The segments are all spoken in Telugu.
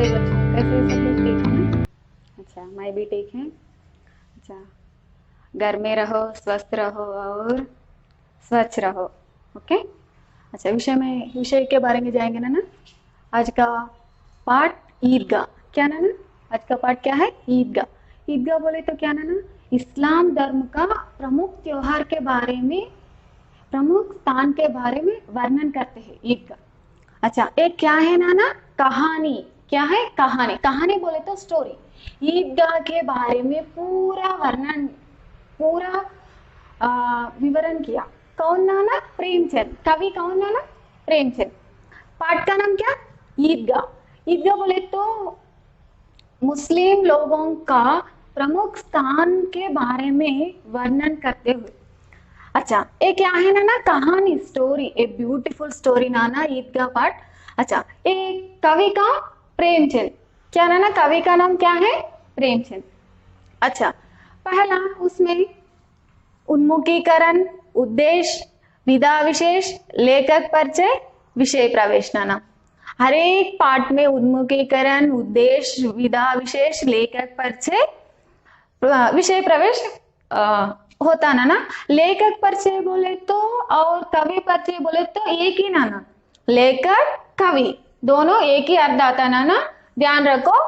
बच्चों, कैसे सब लोग ठीक है ना? अच्छा, मैं भी ठीक है। अच्छा, घर में रहो, स्वस्थ रहो और स्वच्छ रहो। ओके। अच्छा, विषय के बारे में जाएंगे ना। आज का पाठ ईदगाह। क्या ना? आज का पाठ क्या है? ईदगाह। ईदगाह बोले तो क्या ना, इस्लाम धर्म का प्रमुख त्योहार के बारे में, प्रमुख स्थान के बारे में वर्णन करते हैं ईदगाह। अच्छा, एक क्या है ना, कहानी। क्या है? कहानी। कहानी बोले तो स्टोरी। ईदगाह के बारे में पूरा वर्णन, पूरा विवरण किया। कौन ना? प्रेमचंद। कवि कौन ना? प्रेमचंद। पाठ का नाम क्या? ईदगाह। ईदगाह बोले तो मुस्लिम लोगों का प्रमुख स्थान के बारे में वर्णन करते हुए। अच्छा, ये क्या है ना, कहानी, स्टोरी, ए ब्यूटीफुल स्टोरी नाना ईदगाह पाठ। अच्छा, एक कवि का प्रेमचंद। क्या ना, कवि का नाम क्या है? प्रेमचंद। अच्छा, पहला उसमें उन्मुखीकरण, उद्देश्य, विधा विशेष, लेखक परिचय, विषय प्रवेश नाना। हर एक पाठ में उन्मुखीकरण, उद्देश्य, विधा विशेष, लेखक परिचय, विषय प्रवेश होता ना। लेखक परिचय बोले तो और कवि परिचय बोले तो एक ही ना। लेखक कवि दोनों एक ही अर्थ आता ना, ध्यान रखो।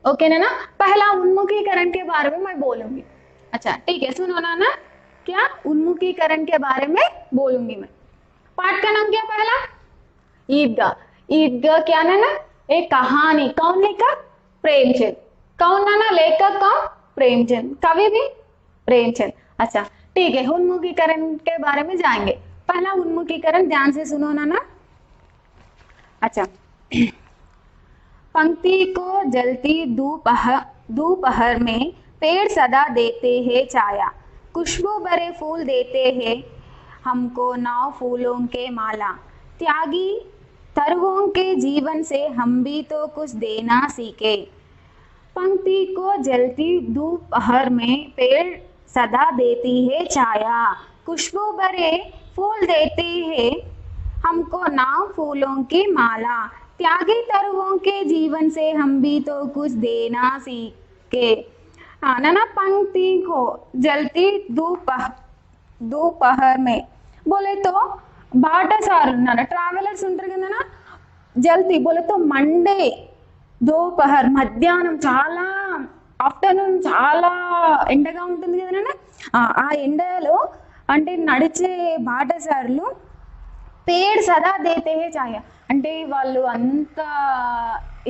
ओके ना। पहला उन्मुखीकरण के बारे में मैं बोलूंगी। अच्छा ठीक है, सुनो ना। क्या? उन्मुखीकरण के बारे में बोलूंगी मैं। पाठ का नाम क्या? पहला ईदगाह। ईदगाह क्या ना, एक कहानी। कौन लिखा? प्रेमचंद। कौन ना? लेखक कौन? प्रेमचंद। कवि भी प्रेमचंद। अच्छा ठीक है, उन्मुखीकरण के बारे में जाएंगे। पहला उन्मुखीकरण ध्यान से सुनो ना। अच्छा, पंक्ति को जलती दोपहर में पेड़ सदा देते हैं छाया, खुशबू भरे फूल देते हैं हमको नाव फूलों के माला, त्यागी तरुओं के जीवन से हम भी तो कुछ देना सीखे। पंक्ति को जलती दोपहर में पेड़ सदा देती है छाया, खुशबू भरे फूल देते हैं हमको नाव फूलों की माला, त्यागी तरुओं के जीवन से हम भी तो कुछ देना सीखे। ना पंक्ति को जलती दोपहर में बोले तो బాటసారులు ఉన్నారు, ట్రావెలర్స్ ఉంటారు కదా నా. జల్దీ बोले तो మండే, దోపహర్ మధ్యాహ్నం, చాలా ఆఫ్టర్నూన్ చాలా ఎండగా ఉంటుంది కదా. ఆ ఎండలో అంటే నడిచే బాటసారులు పేడ్ సదా దేతే హే ఛాయ అంటే వాళ్ళు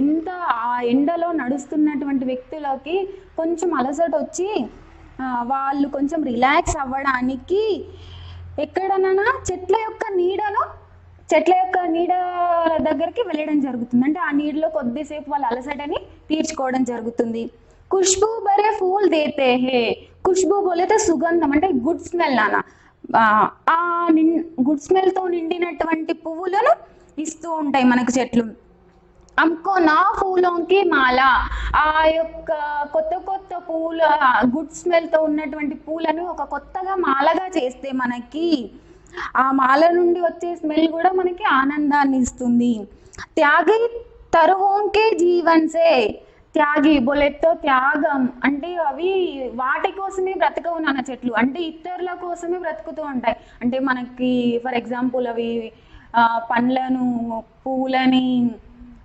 ఇంత ఆ ఎండలో నడుస్తున్నటువంటి వ్యక్తులకి కొంచెం అలసట వచ్చి వాళ్ళు కొంచెం రిలాక్స్ అవ్వడానికి ఎక్కడన్నా చెట్ల యొక్క నీడ దగ్గరికి వెళ్ళడం జరుగుతుంది. అంటే ఆ నీడలో కొద్దిసేపు వాళ్ళ అలసటని తీర్చుకోవడం జరుగుతుంది. ఖుష్బూ భరే ఫూల్ దేతే హే. ఖుష్బూ బోలే తో సుగంధం, అంటే గుడ్ స్మెల్ నానా. ఆ గుడ్ స్మెల్ తో నిండినటువంటి పువ్వులను ఇస్తూ ఉంటాయి మనకు చెట్లు. हमको ना फूलों की మాల, ఆ యొక్క కొత్త కొత్త పూల గుడ్ స్మెల్ తో ఉన్నటువంటి పూలను ఒక కొత్తగా మాలగా చేస్తే మనకి ఆ మాల నుండి వచ్చే స్మెల్ కూడా మనకి ఆనందాన్ని ఇస్తుంది. త్యాగి తరువోంకే జీవన్ సే. త్యాగి బోలెతో త్యాగం అంటే అవి వాటి కోసమే బ్రతకవు నాన్న చెట్లు, అంటే ఇతరుల కోసమే బ్రతుకుతూ ఉంటాయి. అంటే మనకి ఫర్ ఎగ్జాంపుల్ అవి పండ్లను, పువ్వులని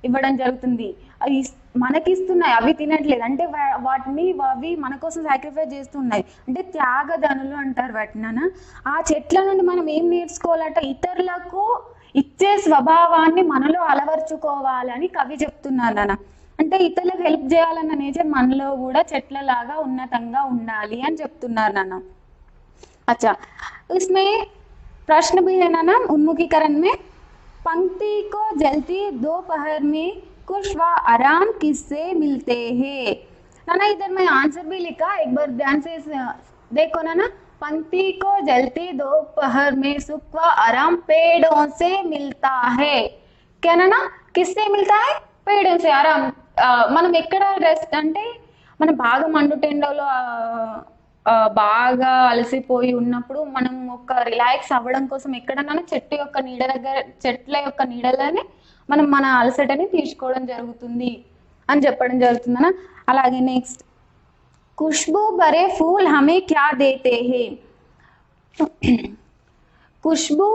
ఇవ్వడం జరుగుతుంది. అవి మనకి ఇస్తున్నాయి, అవి తినట్లేదు, అంటే వాటిని అవి మన కోసం సాక్రిఫైస్ చేస్తున్నాయి, అంటే త్యాగదనులు అంటారు వాటిని. ఆ చెట్ల నుండి మనం ఏం నేర్చుకోవాలంటే ఇతరులకు ఇచ్చే స్వభావాన్ని మనలో అలవర్చుకోవాలని కవి చెప్తున్నారు నాన్న. అంటే ఇతరులకు హెల్ప్ చేయాలన్న నేచర్ మనలో కూడా చెట్లలాగా ఉన్నతంగా ఉండాలి అని చెప్తున్నారు నాన్న. अच्छा, इसमें प्रश्न भी है ना उन्मुखीकरण में। पंक्ति को जलती दोपहर में खुश व आराम किससे मिलते हैं ना. इधर मैं आंसर भी लिखा, एक बार ध्यान से देखो ना. पंक्ति को जलती दोपहर में सुख व आराम पेड़ों से मिलता है. क्या ना, किससे मिलता है? पेड़ों से आराम. మనం ఎక్కడ రెస్ట్ అంటే మన బాగా మండుటెండలో బాగా అలసిపోయి ఉన్నప్పుడు మనం ఒక రిలాక్స్ అవ్వడం కోసం ఎక్కడన్నా చెట్ల యొక్క నీడలోనే మనం మన అలసటని తీర్చుకోవడం జరుగుతుంది అని చెప్పడం జరుగుతుందన్న. అలాగే నెక్స్ట్, खुशबू भरे फूल हमें क्या देते हैं? खुशबू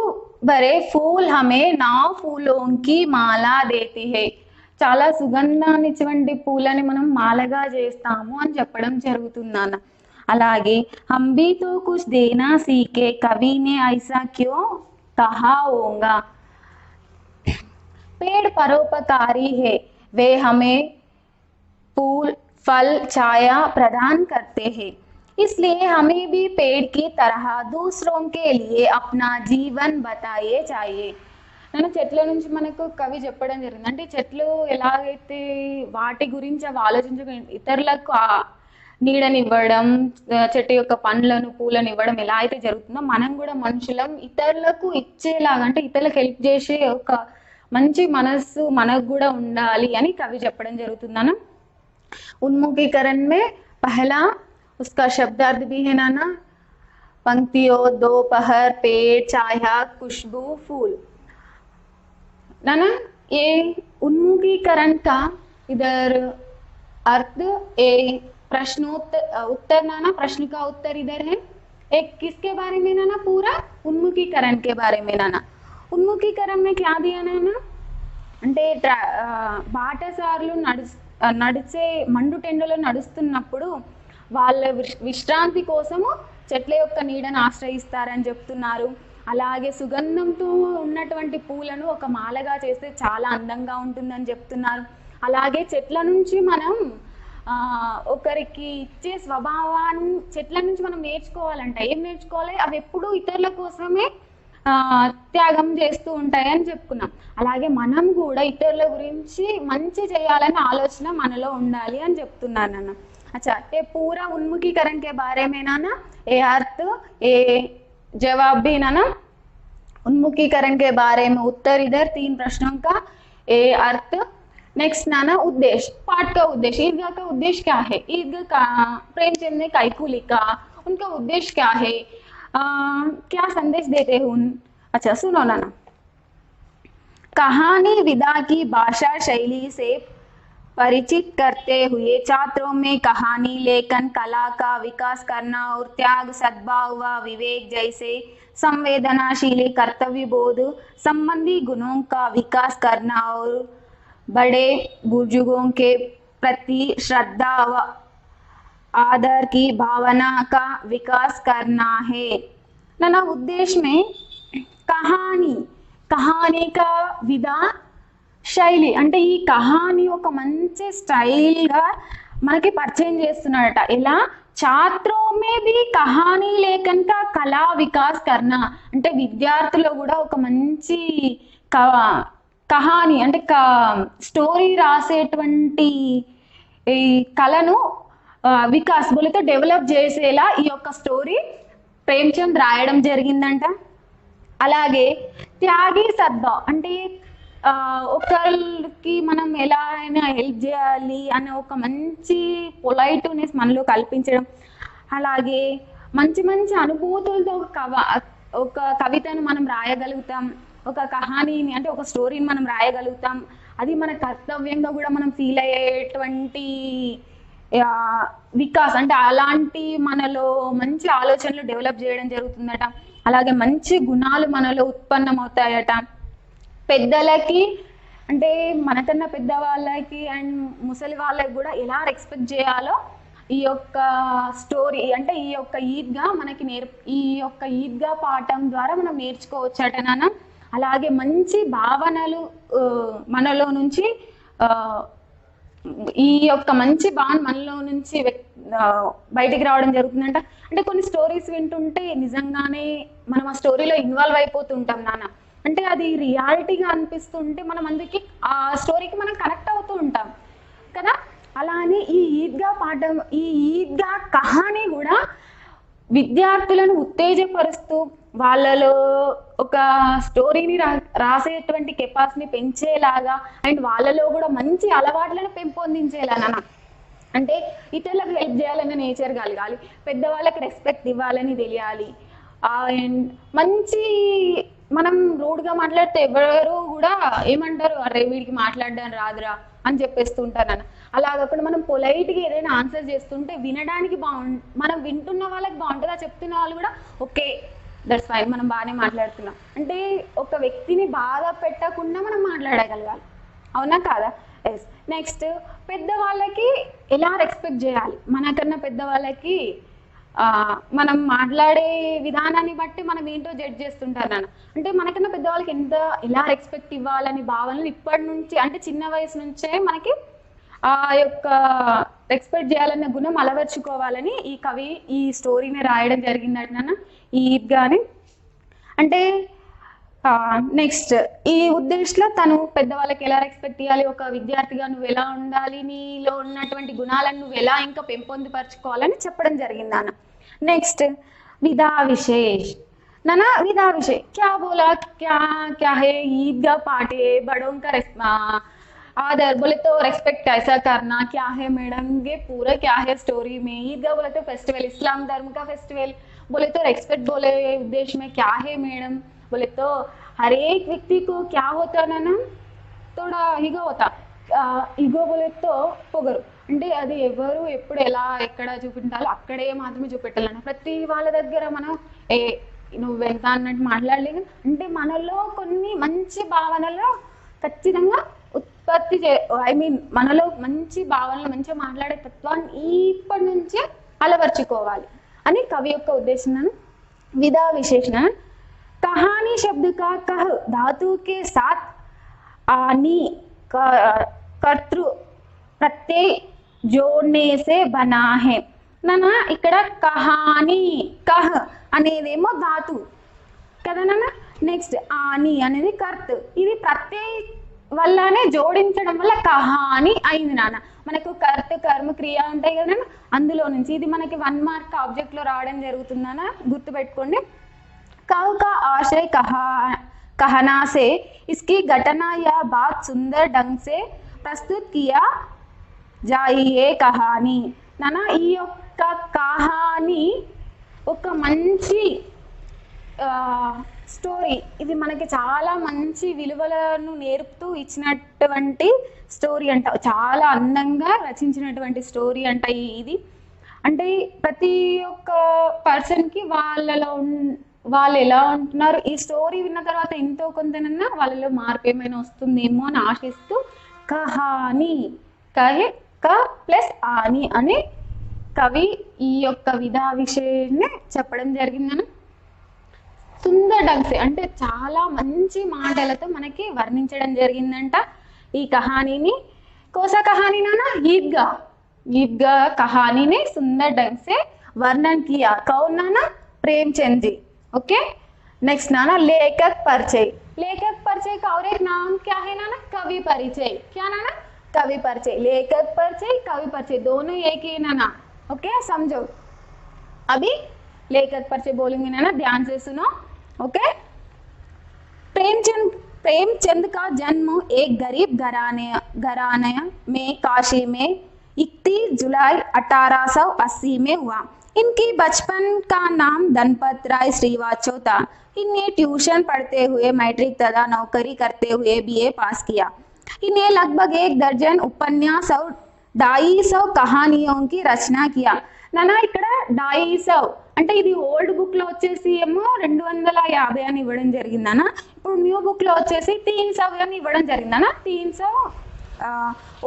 भरे फूल हमें 9 फूलों की माला देती है. చాలా సుగంధాన్నిచ్చివంటి పూలని మనం మాలగా చేస్తాము అని చెప్పడం జరుగుతుందన్న. అలాగే हम भी तो कुछ देना सीखे, कवि ने ऐसा क्यों कहा होगा. पेड़ परोपकारी है, वे हमें फूल फल छाया प्रदान करते हैं, इसलिए हमें भी पेड़ की तरह दूसरों के लिए अपना जीवन बताए चाहिए. నేను చెట్ల నుంచి మనకు కవి చెప్పడం జరిగింది. అంటే చెట్లు ఎలాగైతే వాటి గురించి అవి ఆలోచించక ఇతరులకు నీడనివ్వడం, చెట్టు యొక్క పండ్లను పూలను ఇవ్వడం ఎలా అయితే జరుగుతుందో మనం కూడా మనుషులం ఇతరులకు ఇచ్చేలాగా, అంటే ఇతరులకు హెల్ప్ చేసే ఒక మంచి మనస్సు మనకు కూడా ఉండాలి అని కవి చెప్పడం జరుగుతుందన్న. उन्मुखीकरण में पहला उसका शब्दार्थ भी है नाना, पंक्तियों, दोपहर, पेड़, छाया, खुशबू, फूल. नाना ये उन्मुखीकरण का इधर अर्थ, ए उत्तर नाना, प्रश्न का उत्तर इधर है. एक किसके बारे में नाना? पूरा उन्मुखीकरण के बारे में नाना. उन्मुखीकरण में क्या दिया नाना అంటే బాటసారులు నడిచే మండుటెండలో నడుస్తున్నప్పుడు వాళ్ళ విశ్రాంతి కోసము చెట్ల యొక్క నీడను ఆశ్రయిస్తారని చెప్తున్నారు. అలాగే సుగంధంతో ఉన్నటువంటి పూలను ఒక మాలగా చేస్తే చాలా అందంగా ఉంటుందని చెప్తున్నారు. అలాగే చెట్ల నుంచి మనం ఒకరికి ఇచ్చే స్వభావాన్ని చెట్ల నుంచి మనం నేర్చుకోవాలంట. ఏం నేర్చుకోవాలి? అవి ఎప్పుడూ ఇతరుల కోసమే త్యాగం చేస్తూ ఉంటాయని చెప్పుకున్నాం. అలాగే మనం కూడా ఇతరుల గురించి మంచి చేయాలనే ఆలోచన మనలో ఉండాలి అని చెప్తున్నారు నాన్న. अच्छा, ये पूरा उन्मुखीकरण के बारे में ना ये अर्थ, ये जवाब भी ना उन्मुखीकरण के बारे में उत्तर इधर 3 प्रश्नों का ये अर्थ. नेक्स्ट नाना उद्देश्य, पाठ का उद्देश्य, ईदगाह का उद्देश्य क्या है? ईदगाह का प्रेमचंद ने कायकू लिखा, उनका उद्देश्य क्या है, क्या संदेश देते हैं उन. अच्छा सुनो नाना. कहानी विदा की भाषा शैली से परिचित करते हुए छात्रों में कहानी लेखन कला का विकास करना और त्याग, सद्भाव व विवेक जैसे संवेदनाशील कर्तव्य बोध संबंधी गुणों का विकास करना और बड़े बुजुर्गों के प्रति श्रद्धा व आदर की भावना का विकास करना है. ना उद्देश्य में कहानी का विधा శైలి అంటే ఈ కహాని ఒక మంచి స్టైల్గా మనకి పరిచయం చేస్తున్నాడట. ఎలా? ఛాత్రో మే భీ కహానీ లేఖన్ కా కళా వికాస్ కర్నా, అంటే విద్యార్థులు కూడా ఒక మంచి కహాని అంటే స్టోరీ రాసేటువంటి ఈ కళను వికాస్ బోలితో డెవలప్ చేసేలా ఈ యొక్క స్టోరీ ప్రేమ్చంద్ రాయడం జరిగిందంట. అలాగే త్యాగి సద్భావ్ అంటే ఒకరికి మనం ఎలా అయినా హెల్ప్ చేయాలి అనే ఒక మంచి పొలైట్నెస్ మనలో కల్పించడం. అలాగే మంచి మంచి అనుభూతులతో ఒక కవితను మనం రాయగలుగుతాం, ఒక కహానీని అంటే ఒక స్టోరీని మనం రాయగలుగుతాం. అది మన కర్తవ్యంగా కూడా మనం ఫీల్ అయ్యేటువంటి వికాస్ అంటే అలాంటి మనలో మంచి ఆలోచనలు డెవలప్ చేయడం జరుగుతుందట. అలాగే మంచి గుణాలు మనలో ఉత్పన్నమవుతాయట. పెద్దలకి అంటే మనకన్నా పెద్దవాళ్ళకి అండ్ ముసలి వాళ్ళకి కూడా ఎలా రెస్పెక్ట్ చేయాలో ఈ యొక్క స్టోరీ అంటే ఈ యొక్క ఈద్గా పాఠం ద్వారా మనం నేర్చుకోవచ్చట నాన్న. అలాగే మంచి భావనలు మనలో నుంచి ఈ యొక్క మంచి భావన మనలో నుంచి బయటికి రావడం జరుగుతుందంట. అంటే కొన్ని స్టోరీస్ వింటుంటే నిజంగానే మనం ఆ స్టోరీలో ఇన్వాల్వ్ అయిపోతుంటాం నాన్న. అంటే అది రియాలిటీగా అనిపిస్తుంటే మనం అందుకే ఆ స్టోరీకి మనం కనెక్ట్ అవుతూ ఉంటాం కదా. అలానే ఈ ఈద్గా కహానీ కూడా విద్యార్థులను ఉత్తేజపరుస్తూ వాళ్ళలో ఒక స్టోరీని రాసేటువంటి కెపాసిటీని పెంచేలాగా అండ్ వాళ్ళలో కూడా మంచి అలవాట్లను పెంపొందించేలానా అంటే ఇతరులకు హెల్ప్ చేయాలన్న నేచర్ కలగాలి, పెద్దవాళ్ళకి రెస్పెక్ట్ ఇవ్వాలని తెలియాలి. అండ్ మంచి మనం రూడ్గా మాట్లాడితే ఎవరు కూడా ఏమంటారు, అరే వీడికి మాట్లాడడం రాదురా అని చెప్పేస్తూ ఉంటారు అన్న. అలా కాకుండా మనం పొలైట్గా ఏదైనా ఆన్సర్ చేస్తుంటే వినడానికి మనం వింటున్న వాళ్ళకి బాగుంటుంది, ఆ చెప్తున్న వాళ్ళు కూడా ఓకే దట్స్ ఫైన్ మనం బాగానే మాట్లాడుతున్నాం అంటే ఒక వ్యక్తిని బాధ పెట్టకుండా మనం మాట్లాడగలగాలి, అవునా కాదా? ఎస్. నెక్స్ట్ పెద్దవాళ్ళకి ఎలా రెస్పెక్ట్ చేయాలి, మనకన్నా పెద్దవాళ్ళకి మనం మాట్లాడే విధానాన్ని బట్టి మనం ఏంటో జడ్జ్ చేస్తుంటారు నాన్న. అంటే మనకన్నా పెద్దవాళ్ళకి ఎలా రెస్పెక్ట్ ఇవ్వాలని భావనలు ఇప్పటి నుంచి అంటే చిన్న వయసు నుంచే మనకి ఆ యొక్క రెస్పెక్ట్ చేయాలన్న గుణం అలవర్చుకోవాలని ఈ కవి ఈ స్టోరీని రాయడం జరిగిందంట నాన్న, ఈ ఈద్గాని. అంటే నెక్స్ట్ ఈ ఉద్దేశంలో తను పెద్దవాళ్ళకి ఎలా రెస్పెక్ట్ ఇవ్వాలి, ఒక విద్యార్థిగా నువ్వు ఎలా ఉండాలి, నీలో ఉన్నటువంటి గుణాలను నువ్వు ఎలా ఇంకా పెంపొందిపరచుకోవాలని చెప్పడం జరిగింది నాన్న. నెక్స్ట్ विधा विशेष नाना, विधा विशेष क्या बोला, क्या क्या है ईदगाह पार्ट है, बड़ों का आदर बोले तो रेस्पेक्ट कैसा करना, क्या है मैडम ये पूरा क्या है स्टोरी में। ईदगाह बोले तो फेस्टिवल, इस्लाम धर्म का फेस्टिवल, बोले तो रेस्पेक्ट बोले उद्देश्य में क्या है मैडम, बोले तो हर एक व्यक्ति को क्या होता है ना, थोड़ा ईगो होता, ఈగో బోలేతో పొగరు అంటే అది ఎవరు ఎప్పుడు ఎలా ఎక్కడ చూపించాలో అక్కడే మాత్రమే చూపెట్టాలన్న. ప్రతి వాళ్ళ దగ్గర మనం నువ్వు ఎంత అన్నట్టు మాట్లాడలేదు అంటే మనలో కొన్ని మంచి భావనలు ఖచ్చితంగా ఉత్పత్తి మనలో మంచి భావనలు మంచిగా మాట్లాడే తత్వాన్ని ఇప్పటి నుంచే అలవర్చుకోవాలి అని కవి యొక్క ఉద్దేశం. విధా విశేషణ కహానీ శబ్ద కా కహ్ धातु के साथ आनी कर्तृ प्रत्यय जोड़ने से बना है नाना. ఇక్కడ కహాని కహ్ అనేదేమో ధాతు కదా నాన్న. నెక్స్ట్ ఆని అనేది కర్త్, ఇది ప్రత్యయ వల్లనే జోడించడం వల్ల కహాని అయింది నాన్న. మనకు కర్త కర్మ క్రియ ఉంటాయి కదా నాన్న, అందులో నుంచి ఇది మనకి 1 మార్క్ ఆబ్జెక్ట్ లో రావడం జరుగుతుందన్న, గుర్తుపెట్టుకోండి. कव का आशय कहना से इसकी घटना या बात सुंदर ढंग से प्रस्तुत किया जाइए कहानी नाना. ఈ యొక్క కహాని ఒక మంచి స్టోరీ, ఇది మనకి చాలా మంచి విలువలను నేర్పుతూ ఇచ్చినటువంటి స్టోరీ అంట, చాలా అందంగా రచించినటువంటి స్టోరీ అంట ఇది. అంటే ప్రతి ఒక్క పర్సన్కి వాళ్ళు ఎలా ఉంటున్నారు ఈ స్టోరీ విన్న తర్వాత ఎంతో కొంతనన్నా వాళ్ళలో మార్పు ఏమైనా వస్తుందేమో అని ఆశిస్తూ కహాని కహే క ప్లస్ ఆని అనే కవి ఈ యొక్క విధా విషయాన్ని చెప్పడం జరిగిందని. సుందర డంగ్సే అంటే చాలా మంచి మాటలతో మనకి వర్ణించడం జరిగిందంట ఈ కహానీని. కోసా కహానీ నానా ఈద్గా కహానీని సుందर ढंग से वर्णन किया कौन नाना, प्रेमचंद जी. ओके. नेक्स्ट नाना लेखक परिचय. लेखक परिचय का और एक नाम क्या है नाना, कवि परिचय. क्या नाना, कवि परिचय. लेखक परिचय कवि परिचय दोनों एक ही नाना. ओके समझो. अभी लेखक परिचय बोलूंगी नाना, ध्यान से सुनो. ओके. प्रेमचंद का जन्म एक गरीब घराने में काशी में 31 जुलाई 1880 में हुआ. इनकी बचपन का नाम धनपत राय श्रीवास्तव था. इन्हें ट्यूशन पढ़ते हुए मैट्रिक तथा नौकरी करते हुए बीए पास किया. इन्हें लगभग 1 दर्जन उपन्यास और 250 कहानियों की रचना किया. నానా ఇక్కడ 250 అంటే ఇది ఓల్డ్ బుక్ లో వచ్చేసి ఏమో 250 అని ఇవ్వడం జరిగిందనా, ఇప్పుడు న్యూ బుక్ లో వచ్చేసి 300 అని ఇవ్వడం జరిగిందనా. 300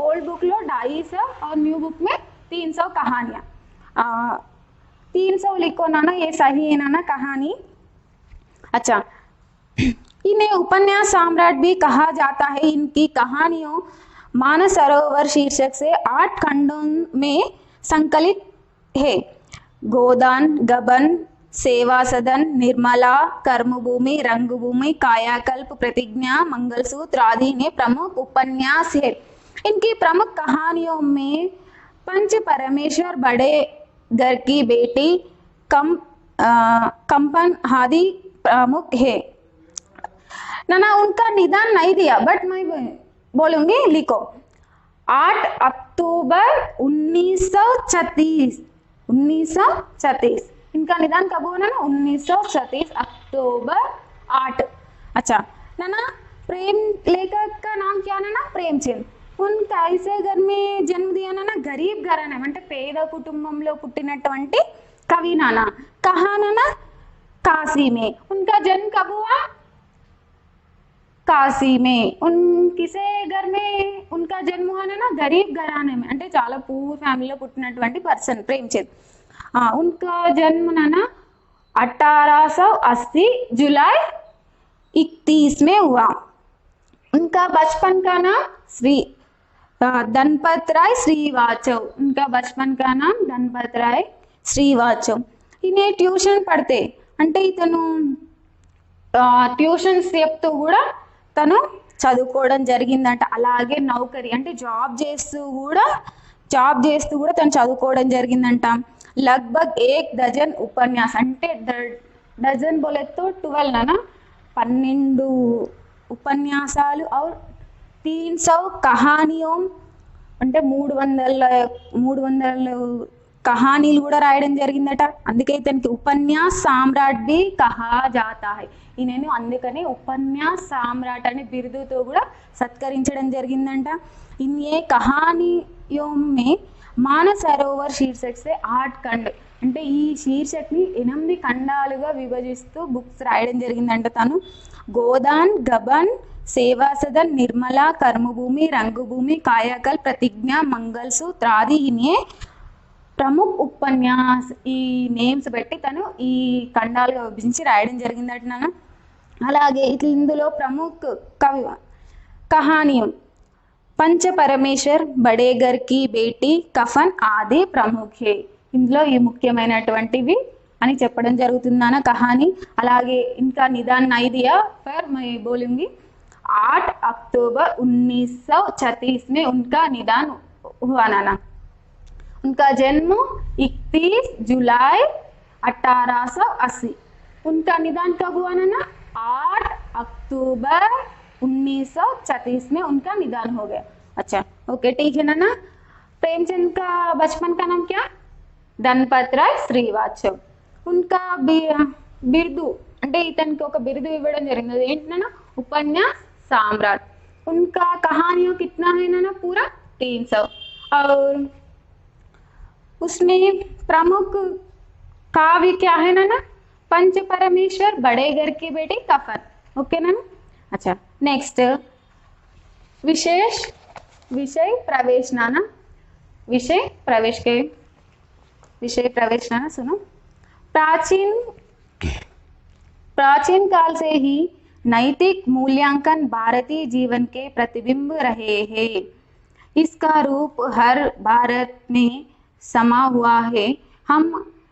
ओल्ड बुक लो 250 और न्यू बुक में 300 कहानियां. 300 लिखो नाना, ये सही है नाना कहानी. अच्छा, इन्हें उपन्यास सम्राट भी कहा जाता है. इनकी कहानियों मानसरोवर शीर्षक से 8 खंडों में संकलित है. गोदान, गबन, सेवा सदन, निर्मला, कर्मभूमि, रंगभूमि, कायाकल्प, प्रतिज्ञा, मंगलसूत्र आदि ने प्रमुख उपन्यास है. इनकी प्रमुख कहानियों में पंच परमेश्वर, बड़े घर की बेटी, कंपन आदि प्रमुख है. नाना उनका निदान नहीं दिया बट मैं बोलूंगी, लिखो. 8 अक्टूबर 1936, 1936 इनका निदान कब हुआ ना? 1936 अक्टूबर 8। अच्छा ना, प्रेम लेखक का नाम क्या ना? ప్రేమ్చంద్। उनका ऐसे घर में जन्म दिया ना, गरीब घराना అంటే పేద కుటుంబంలో పుట్టినటువంటి कवि नाना। कहाँ ना? काशी में। उनका जन्म कब हुआ? काशी में। उन किसे घर में उनका जन्म हुआ ना? गरीब घराने में, అంటే చాలా పూర్ ఫ్యామిలీలో పుట్టినటువంటి పర్సన్ ప్రేమ్చంద్। उनका जन्म ना 1880 जुलाई 31 में हुआ। उनका बचपन का नाम धनपत राय श्रीवास्तव। उनका बचपन का नाम धनपत राय श्रीवास्तव। इन्हें ट्यूशन पढ़ते అంటే ఇతను ట్యూషన్స్ చెప్తూ కూడా తను చదువుకోవడం జరిగిందంట। అలాగే నౌకరీ అంటే జాబ్ చేస్తూ కూడా తను చదువుకోవడం జరిగిందంట। लगभग 1 डजन उपन्यास అంటే डजन बोले तो 12 ना, 12 ఉపన్యాసాలు और 300 कहानियों అంటే 300 కహానీలు కూడా రాయడం జరిగిందట। అందుకే ఇతనికి ఉపన్యాస్ సామ్రాట్ भी कहा जाता है। ఈయనను అందుకని ఉపన్యాస్ సామ్రాట్ అనే బిరుదుతో కూడా సత్కరించడం జరిగిందంట। ఇన్యే కహానియోं में మానసరోవర్ శీర్షక్ से 8 ఖండ్ అంటే ఈ శీర్షక్ని 8 ఖండాలుగా విభజిస్తూ బుక్స్ రాయడం జరిగిందంట తను। గోదాన్, గబన్, సేవా సదన్, నిర్మల, కర్మభూమి, రంగభూమి, కాయాకల్, ప్రతిజ్ఞ, మంగళసూత్ర ఆది ఇన్యే ప్రముఖ ఉపన్యాస్ ఈ నేమ్స్ పెట్టి తను ఈ ఖండాలుగా విభజించి రాయడం జరిగిందట నాన్న। అలాగే ఇందులో ప్రముఖ కవి కహానియం पंच परमेश्वर, बड़े घर की बेटी, कफन आदि प्रमुख है। ఇందులో ఈ ముఖ్యమైనటువంటివి అని చెప్పడం జరుగుతుంది నాన్న కహాని। అలాగే इनका निदान नहीं दिया पर मैं बोलूंगी 8 अक्टूबर 1936 में उनका निदान हुआ नाना। उनका जन्म 31 जुलाई 1880। उनका निदान कब हुआ ना? 8 अक्टूबर 1936 में उनका निदान हो गया। अच्छा ओके ठीक है ना। प्रेमचंद का बचपन का नाम क्या? धनपत राय श्रीवास्तव। उनका बिरुदु అంటే ఇతనికి ఒక బిరుదు ఇవ్వడం జరిగింది, ఏంటన్నా? ఉపన్యాస్ సామ్రాట్। उनका कहानियों कितना है ना? पूरा 300। और उसमें प्रमुख काव्य क्या है ना? पंच परमेश्वर, बड़े घर की बेटी, कफन। ओके ना। अच्छा नेक्स्ट विषय प्रवेश नाना। विषय प्रवेश नाना सुनो। प्राचीन काल से ही नैतिक मूल्यांकन भारतीय जीवन के प्रतिबिंब रहे हैं। इसका रूप हर भारत में समा हुआ है। हम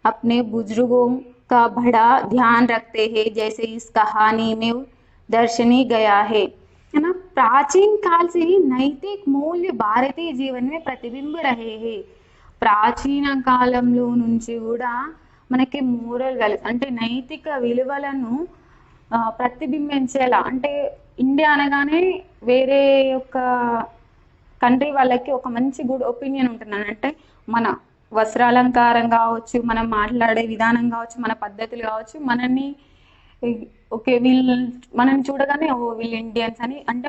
अपने बुजुर्गों का बड़ा ध्यान रखते हैं, जैसे इस कहानी में दर्शनी गया है ना। प्राचीन काल से ही नैतिक मूल्य భారతీయ జీవన్ में प्रतिबिंब रहे हैं। ప్రాచీన కాలంలో నుంచి కూడా మనకి మోరల్ వాల్యూస్ అంటే నైతిక విలువలను ప్రతిబింబించేలా, అంటే ఇండియా అనగానే వేరే ఒక కంట్రీ వాళ్ళకి ఒక మంచి గుడ్ ఒపీనియన్ ఉంటుంది, అంటే మన వస్త్రాలంకారం కావచ్చు, మనం మాట్లాడే విధానం కావచ్చు, మన పద్ధతులు కావచ్చు, మనల్ని ఓకే మనల్ని చూడగానే ఓ వీళ్ళు ఇండియన్స్ అని, అంటే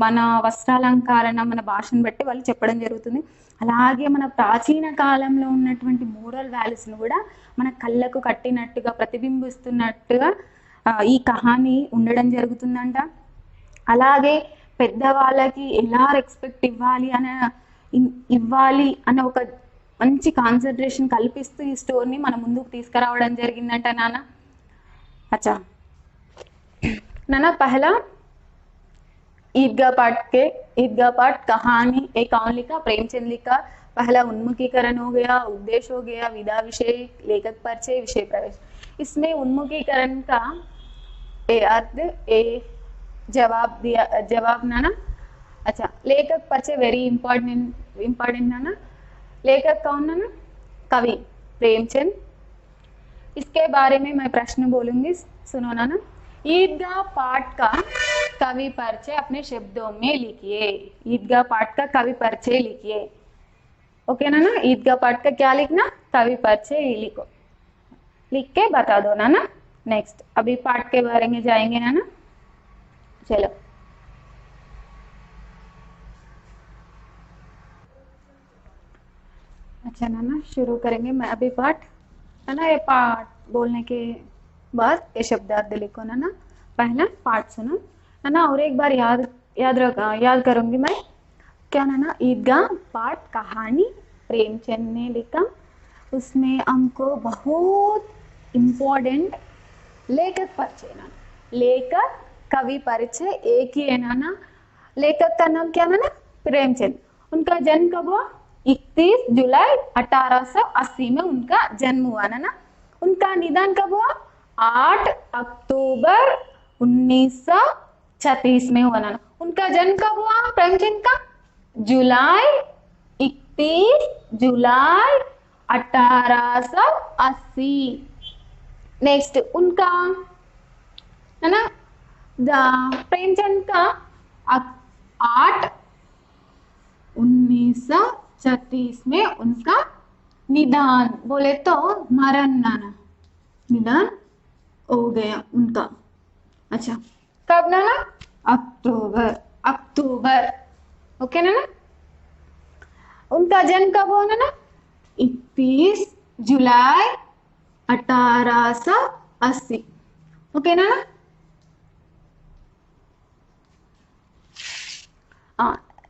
మన వస్త్రాలంకారణ, మన భాషను బట్టి వాళ్ళు చెప్పడం జరుగుతుంది। అలాగే మన ప్రాచీన కాలంలో ఉన్నటువంటి మోరల్ వాల్యూస్ను కూడా మన కళ్ళకు కట్టినట్టుగా ప్రతిబింబిస్తున్నట్టుగా ఈ కహాని ఉండడం జరుగుతుందంట। అలాగే పెద్దవాళ్ళకి ఎలా రెస్పెక్ట్ ఇవ్వాలి అనే ఒక మంచి కాన్సన్ట్రేషన్ కల్పిస్తూ ఈ స్టోరీని మన ముందుకు తీసుకురావడం జరిగిందంట నాన్న। अच्छा नाना पहला ईदगाह पाठ कहानी एक कौन लिखा? प्रेमचंद लिखा। पहला उन्मुखीकरण हो गया, उद्देश्य हो गया, विधा विषय, लेखक परिचय, विषय प्रवेश। इसमें उन्मुखीकरण का अर्थ जवाब नाना। अच्छा लेखक परिचय वेरी इंपॉर्टेंट नाना। लेखक कौन नाना? कवि प्रेमचंद। इसके बारे में मैं प्रश्न बोलूंगी, सुनो ना। ईदगाह पाठ का कवि परिचय अपने शब्दों में लिखिए। ईदगाह पाठ का कवि परिचय लिखिए। ओके ना ना, ईदगाह पाठ का क्या लिखना, कवि परिचय लिखो, लिख के बता दो ना ना। नेक्स्ट अभी पाठ के बारे में जाएंगे ना ना। चलो अच्छा ना ना, शुरू करेंगे। मैं अभी पाठ है ना, ये पाठ बोलने के बाद ये शब्दार्थ लिखो ना ना। पहला पाठ सुनो है ना, और एक बार याद करूंगी मैं। क्या ना, ईदगाह पाठ कहानी प्रेमचंद ने लिखा। उसमें हमको बहुत इम्पोर्टेंट लेखक परिचय ना, लेखक कवि परिचय एक ही है ना। लेखक का नाम क्या ना, प्रेमचंद। उनका जन्म कब हुआ, 31 जुलाई 1880 में उनका जन्म हुआ ना। उनका निधन कब हुआ, 8 अक्टूबर 1936 में हुआ ना। उनका जन्म कब हुआ प्रेमचंद का, 31 जुलाई 1880। नेक्स्ट उनका है ना, प्रेमचंद का 8/1936 में उनका निधन, बोले तो मरण नाना, निधन हो गया उनका। अच्छा कब ना, अक्टूबर ओके ना। उनका जन्म कब हुआ ना, 31 जुलाई 1880 ओके ना।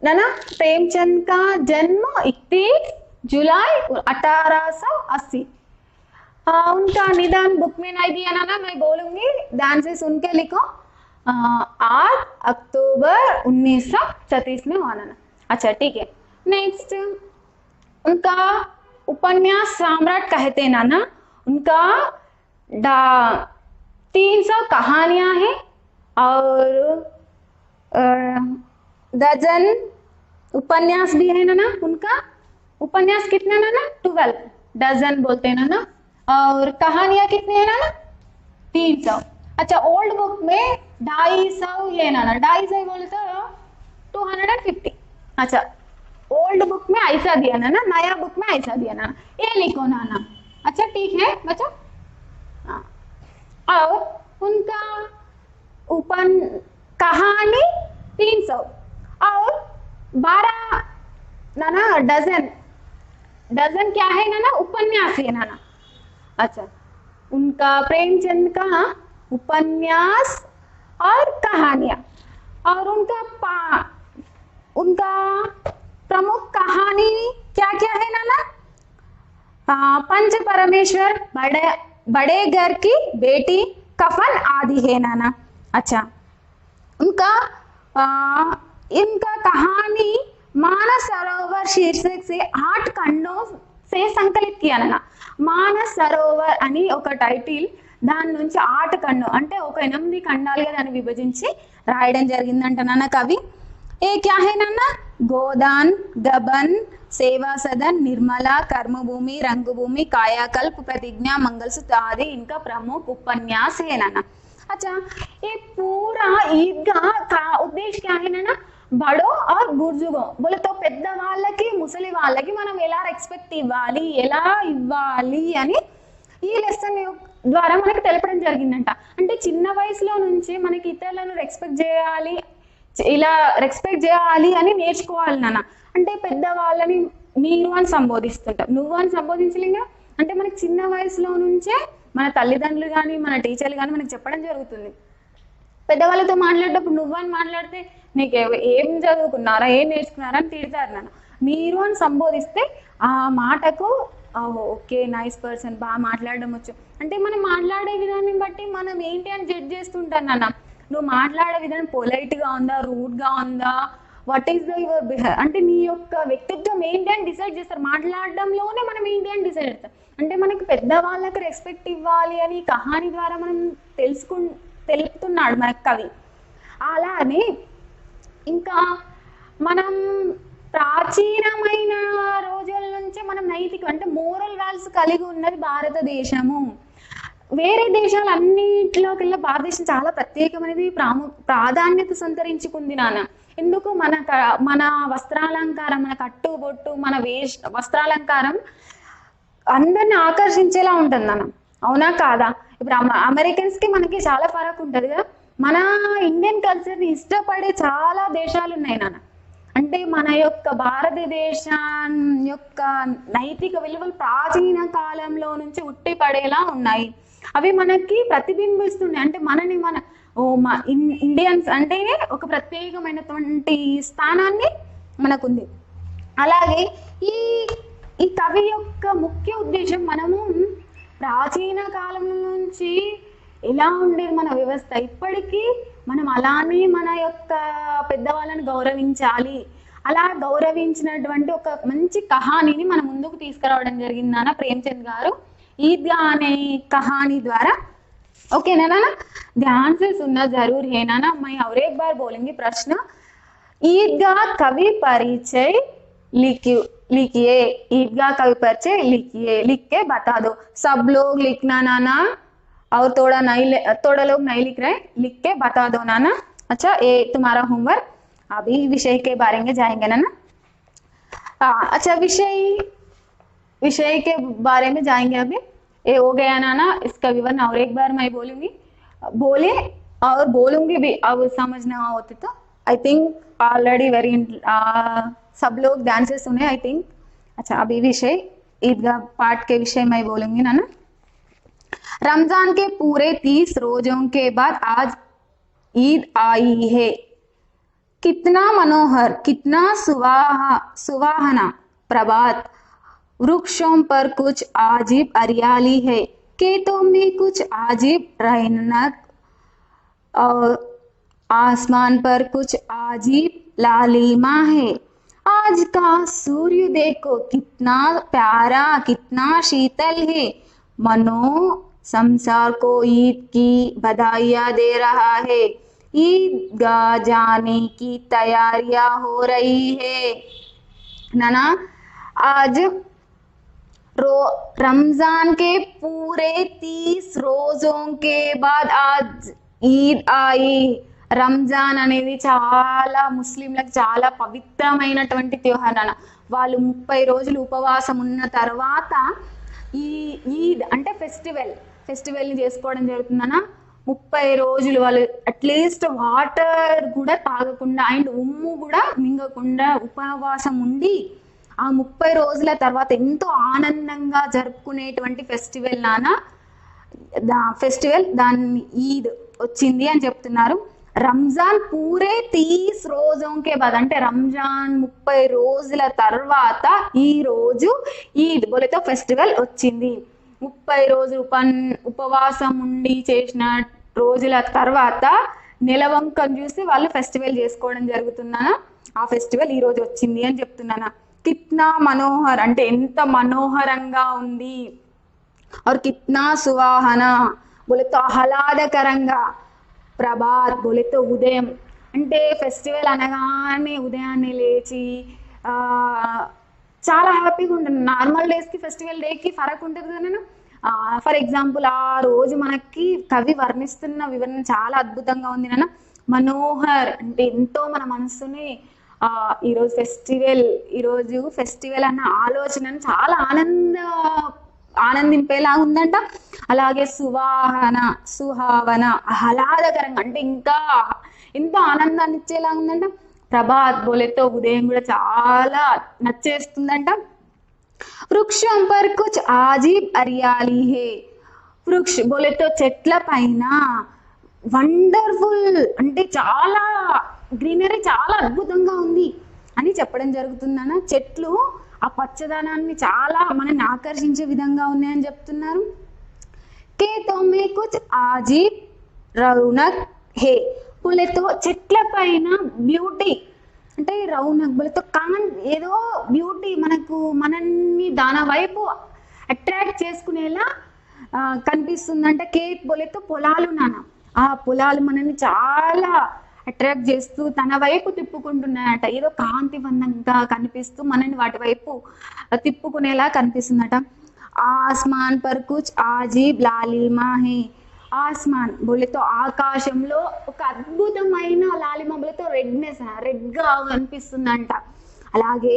ना प्रेमचंद का जन्म 31 जुलाई 1880। उनका निधन बुक में नहीं दिया ना, मैं बोलूंगी, ध्यान से सुन के लिखो। 8 अक्टूबर 1936 में हुआ ना। अच्छा ठीक है। नेक्स्ट उनका उपन्यास सम्राट कहते ना ना। उनका 300 कहानियां हैं और डजन उपन्यास भी है ना। उनका उपन्यास कितने ना 12 डजन बोलते हैं ना। और कहानियां कितनी है ना 300। अच्छा ओल्ड बुक में 250 है ना 250 बोले तो 250। अच्छा ओल्ड बुक में ऐसा दिया ना, नया बुक में ऐसा दिया ना, ये लिखो ना। अच्छा ठीक है बच्चों। और उनका कहानी 300 और 12 ना डजन क्या है ना उपन्यास है ना। अच्छा उनका प्रेमचंद का उपन्यास और कहानियां, और उनका प्रमुख कहानी क्या क्या है ना, पंच परमेश्वर, बड़े घर की बेटी, कफन आदि है ना। अच्छा उनका इनका कहानी मानस सरोवर शीर्षक से 8 खंडों से संकलित किया ना। మానస్ సరోవర్ అని ఒక టైటిల్, దాని నుంచి 8 ఖండం అంటే ఒక 8 ఖండాలుగా దాన్ని విభజించి రాయడం జరిగిందంట నాన్న కవి. ఏ క్యా హై నాన్న, గోదాన్, గబన్, सेवा सदन, निर्मला, कर्मभूमि, रंगभूमि, कायाकल्प, प्रतिज्ञा, मंगलसूत्र आदि इनका प्रमुख उपन्यास है नाना. अच्छा ये पूरा ईदगाह का उद्देश्य क्या है नाना, బడో ఆర్ బుర్జుగో బోలేతో పెద్ద వాళ్ళకి ముసలి వాళ్ళకి మనం ఎలా రెస్పెక్ట్ ఇవ్వాలి, ఎలా ఇవ్వాలి అని ఈ లెసన్ ద్వారా మనకి తెలపడం జరిగిందంట. అంటే చిన్న వయసులో నుంచి మనకి ఇతరులను రెస్పెక్ట్ చేయాలి, ఇలా రెస్పెక్ట్ చేయాలి అని నేర్చుకోవాలి నాన్న. అంటే పెద్ద వాళ్ళని మీరు అని సంబోధిస్తుంటాం, నువ్వు అని సంబోధించలేగా. అంటే మనకి చిన్న వయసులో నుంచే మన తల్లిదండ్రులు కానీ మన టీచర్లు కానీ మనకి చెప్పడం జరుగుతుంది. పెద్దవాళ్ళతో మాట్లాడేటప్పుడు నువ్వు అని మాట్లాడితే నీకు ఏం చదువుకున్నారా, ఏం నేర్చుకున్నారా అని తిడతారు నాన్న. మీరు అని సంబోధిస్తే ఆ మాటకు ఓకే నైస్ పర్సన్, బాగా మాట్లాడడం వచ్చు. అంటే మనం మాట్లాడే విధాన్ని బట్టి మనం ఏంటి అని జడ్జ్ చేస్తుంటాం నాన్న. నువ్వు మాట్లాడే విధానం పొలైట్గా ఉందా, రూడ్గా ఉందా, what is the your behaviour, అంటే నీ యొక్క వ్యక్తిత్వం ఏంటి అని డిసైడ్ చేస్తారు. మాట్లాడడంలోనే మనం ఏంటి అని డిసైడ్ చేస్తాం. అంటే మనకి పెద్దవాళ్ళకి రెస్పెక్ట్ ఇవ్వాలి అని కహాని ద్వారా మనం తెలుపుతున్నాడు మన కవి. అలానే ఇంకా మనం ప్రాచీనమైన రోజుల నుంచి మనం నైతిక అంటే మోరల్ వాల్యూస్ కలిగి ఉన్నది భారతదేశము. వేరే దేశాలన్నింటిలోకెల్లా భారతదేశం చాలా ప్రత్యేకమైనది, ప్రాధాన్యత సంతరించుకుంది నాన్న. ఎందుకు మన వస్త్రాలంకారం, మన కట్టుబొట్టు, మన వస్త్రాలంకారం అందరిని ఆకర్షించేలా ఉంటుంది నాన్న. అవునా కాదా? ఇప్పుడు అమెరికన్స్ కి మనకి చాలా ఫరక్ ఉంటుంది కదా. మన ఇండియన్ కల్చర్ని ఇష్టపడే చాలా దేశాలు ఉన్నాయి నాన్న. అంటే మన యొక్క భారతదేశం యొక్క నైతిక విలువలు ప్రాచీన కాలంలో నుంచి ఉట్టి పడేలా ఉన్నాయి. అవి మనకి ప్రతిబింబిస్తున్నాయి. అంటే మనని ఇండియన్స్ అంటేనే ఒక ప్రత్యేకమైనటువంటి స్థానాన్ని మనకుంది. అలాగే ఈ కవి యొక్క ముఖ్య ఉద్దేశం, మనము ప్రాచీన కాలం నుంచి ఎలా ఉండేది మన వ్యవస్థ, ఇప్పటికీ మనం అలానే మన యొక్క పెద్దవాళ్ళని గౌరవించాలి. అలా గౌరవించినటువంటి ఒక మంచి కహానీని మన ముందుకు తీసుకురావడం జరిగింది నాన్న ప్రేమ్చంద్ గారు ఈద్గా అనే కహానీ ద్వారా. ఓకేనా నాన్న? ध्यान से सुनना जरूर है नाना. मैं और एक बार बोलूंगी प्रश्न. ईदगाह कवि परिचय लिखिए. ईदगाह कवि परिचय लिखिए, लिख के बता दो. सब लोग लिखना नाना, और थोड़ा लोग नहीं लिख रहे, लिख के बता दो नाना. अच्छा, ये तुम्हारा होमवर्क. अभी विषय के बारे में जाएंगे नाना. अच्छा, विषय के बारे में जाएंगे. अभी ये हो गया नाना. इसका विवरण और एक बार मैं बोलूंगी, बोले और बोलूंगी भी. अब समझ ना होते तो आई थिंक ऑलरेडी वेरी सब लोग ध्यान से सुने आई थिंक. अच्छा, अभी विषय ईदगाह पाठ के विषय मैं बोलूंगी नाना. रमजान के पूरे 30 रोजों के बाद आज ईद आई है. कितना मनोहर, कितना सुहाना प्रभात. वृक्षों पर कुछ अजीब हरियाली है, खेतों में कुछ अजीब रौनक, और आसमान पर कुछ अजीब लालिमा है. आज का सूर्य देखो कितना प्यारा, कितना शीतल है. मनो संसार को ईद की बधाइयां दे रहा है. ईदगाह जाने की तैयारियां हो रही है नाना. आज रमजान के पूरे 30 रोजों के बाद आज ఈద్ आई. రంజాన్ అనేది చాలా ముస్లింలకు చాలా పవిత్రమైనటువంటి త్యోహార్ అన్న. వాళ్ళు 30 రోజులు ఉపవాసం ఉన్న తర్వాత ఈ ఈద్ అంటే ఫెస్టివల్ని చేసుకోవడం జరుగుతుందన్న. 30 రోజులు వాళ్ళు అట్లీస్ట్ వాటర్ కూడా తాగకుండా అండ్ ఉమ్ము కూడా మింగకుండా ఉపవాసం ఉండి ఆ 30 రోజుల తర్వాత ఎంతో ఆనందంగా జరుపుకునేటువంటి ఫెస్టివల్ నాన్న. దాన్ని ఈద్ వచ్చింది అని చెప్తున్నారు. రంజాన్ పూరే 30 రోజుకే బాద్ అంటే రంజాన్ 30 రోజుల తర్వాత ఈ రోజు ఈద్ బోలేతో ఫెస్టివల్ వచ్చింది. 30 రోజులు ఉపవాసం ఉండి చేసిన రోజుల తర్వాత నెలవంకను చూసి వాళ్ళు ఫెస్టివల్ చేసుకోవడం జరుగుతుందనా. ఆ ఫెస్టివల్ ఈ రోజు వచ్చింది అని చెప్తున్నానా. కిత్నా మనోహర్ అంటే ఎంత మనోహరంగా ఉంది. और कितना सुहाना बोले तो ఆహ్లాదకరంగా. ప్రభాత్ बोले तो ఉదయం అంటే ఫెస్టివల్ అనగానే ఉదయాన్నే లేచి చాలా హ్యాపీగా ఉంటుంది. నార్మల్ డేస్కి ఫెస్టివల్ డేకి ఫరక్ ఉంటుంది కదా నేను. ఫర్ ఎగ్జాంపుల్ ఆ రోజు మనకి కవి వర్ణిస్తున్న వివరణ చాలా అద్భుతంగా ఉంది నాన్న. మనోహర్ అంటే ఎంతో మన మనస్సుని ఈరోజు ఫెస్టివల్ అన్న ఆలోచనను చాలా ఆనందింపేలా ఉందంట. అలాగే సుహావన ఆహ్లాదకరంగా అంటే ఇంకా ఎంతో ఆనందాన్ని ఇచ్చేలా ఉందంట. ప్రభాత్ బోలేతో ఉదయం కూడా చాలా నచ్చేస్తుందంట. వృక్షం పర్ కుచ్ అజీబ్ హరియాలి హే. వృక్ష బోలేతో చెట్ల పైన వండర్ఫుల్ అంటే చాలా గ్రీనరీ చాలా అద్భుతంగా ఉంది అని చెప్పడం జరుగుతుందన్న. చెట్లు ఆ పచ్చదనాన్ని చాలా మనల్ని ఆకర్షించే విధంగా ఉన్నాయని చెప్తున్నారు. కేతో మే కుచ్ అజీబ్ రౌనక్ హే. పులతో చెట్ల పైన బ్యూటీ అంటే రౌనక్ బులతో ఏదో బ్యూటీ మనల్ని దాని వైపు అట్రాక్ట్ చేసుకునేలా కనిపిస్తుందంట. కేత్ బోలేతో పొలాలు నాన్న. ఆ పొలాలు మనల్ని చాలా అట్రాక్ట్ చేస్తూ తన వైపు తిప్పుకుంటున్నాయట. ఏదో కాంతివంతంగా కనిపిస్తూ మనల్ని వాటి వైపు తిప్పుకునేలా కనిపిస్తుందట. ఆస్మాన్ పర్ కుచ్ ఆజీబ్ లాలిమా హే. ఆస్మాన్ బోలేతో ఆకాశంలో ఒక అద్భుతమైన లాలిమా బోలేతో రెడ్నెస్, రెడ్గా కనిపిస్తుందంట. అలాగే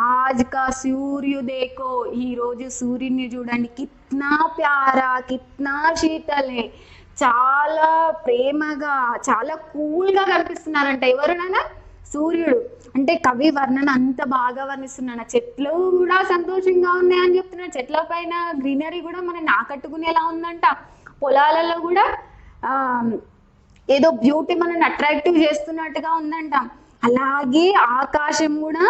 ఆజ్ కా సూర్యు దేకో, ఈ రోజు సూర్యుని చూడండి, కిత్నా ప్యారా కిత్నా శీతల్ హే, చాలా ప్రేమగా చాలా కూల్గా కనిపిస్తున్నారంట. ఎవరునైనా సూర్యుడు. అంటే కవి వర్ణన అంత బాగా వర్ణిస్తున్నాడు. చెట్లు కూడా సంతోషంగా ఉన్నాయని చెప్తున్నాడు. చెట్ల పైన గ్రీనరీ కూడా మనం ఆకట్టుకునేలా ఉందంట. పొలాలలో కూడా ఏదో బ్యూటీ మనని అట్రాక్టివ్ చేస్తున్నట్టుగా ఉందంట. అలాగే ఆకాశం కూడా